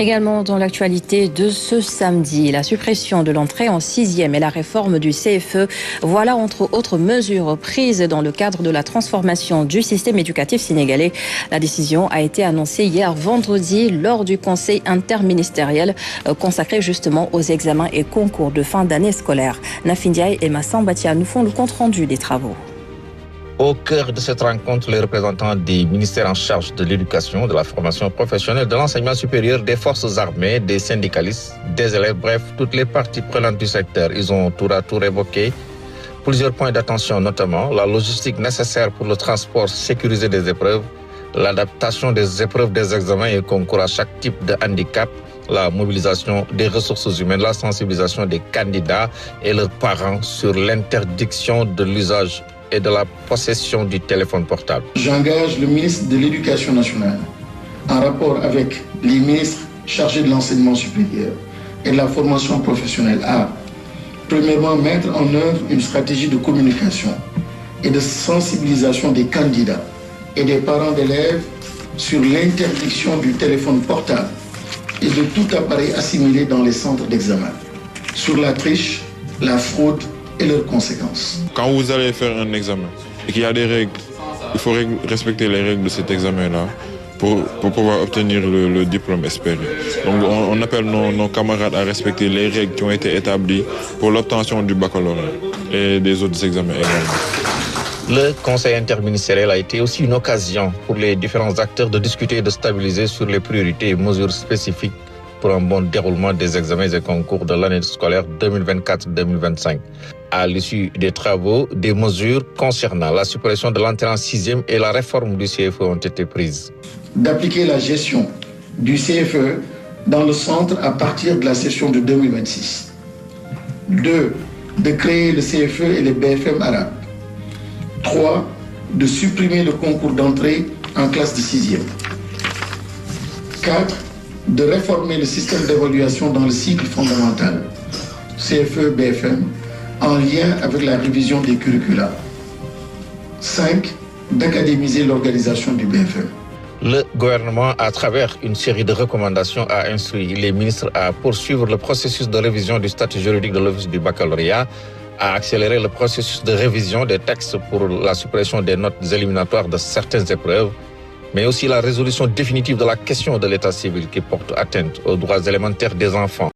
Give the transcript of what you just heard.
Également dans l'actualité de ce samedi, la suppression de l'entrée en 6e et la réforme du CFE. Voilà entre autres mesures prises dans le cadre de la transformation du système éducatif sénégalais. La décision a été annoncée hier vendredi lors du conseil interministériel consacré justement aux examens et concours de fin d'année scolaire. Nafin Ndiaye et Massamba Batia nous font le compte-rendu des travaux. Au cœur de cette rencontre, les représentants des ministères en charge de l'éducation, de la formation professionnelle, de l'enseignement supérieur, des forces armées, des syndicalistes, des élèves, bref, toutes les parties prenantes du secteur. Ils ont tour à tour évoqué plusieurs points d'attention, notamment la logistique nécessaire pour le transport sécurisé des épreuves, l'adaptation des épreuves des examens et concours à chaque type de handicap, la mobilisation des ressources humaines, la sensibilisation des candidats et leurs parents sur l'interdiction de l'usage et de la possession du téléphone portable. J'engage le ministre de l'Éducation nationale, en rapport avec les ministres chargés de l'enseignement supérieur et de la formation professionnelle, à, premièrement, mettre en œuvre une stratégie de communication et de sensibilisation des candidats et des parents d'élèves sur l'interdiction du téléphone portable et de tout appareil assimilé dans les centres d'examen, sur la triche, la fraude et leurs conséquences. Quand vous allez faire un examen et qu'il y a des règles, il faut respecter les règles de cet examen-là pour pouvoir obtenir le diplôme espéré. Donc on appelle nos camarades à respecter les règles qui ont été établies pour l'obtention du baccalauréat et des autres examens également. Le conseil interministériel a été aussi une occasion pour les différents acteurs de discuter et de stabiliser sur les priorités et mesures spécifiques pour un bon déroulement des examens et concours de l'année scolaire 2024-2025. À l'issue des travaux, des mesures concernant la suppression de l'entrée en 6e et la réforme du CFE ont été prises. D'appliquer la gestion du CFE dans le centre à partir de la session de 2026. 2. De créer le CFE et le BFM arabe. 3. De supprimer le concours d'entrée en classe de 6e. 4. De réformer le système d'évaluation dans le cycle fondamental, CFE, BFM, en lien avec la révision des curricula. 5. D'académiser l'organisation du BFM. Le gouvernement, à travers une série de recommandations, a instruit les ministres à poursuivre le processus de révision du statut juridique de l'Office du baccalauréat, à accélérer le processus de révision des textes pour la suppression des notes éliminatoires de certaines épreuves, mais aussi la résolution définitive de la question de l'état civil qui porte atteinte aux droits élémentaires des enfants.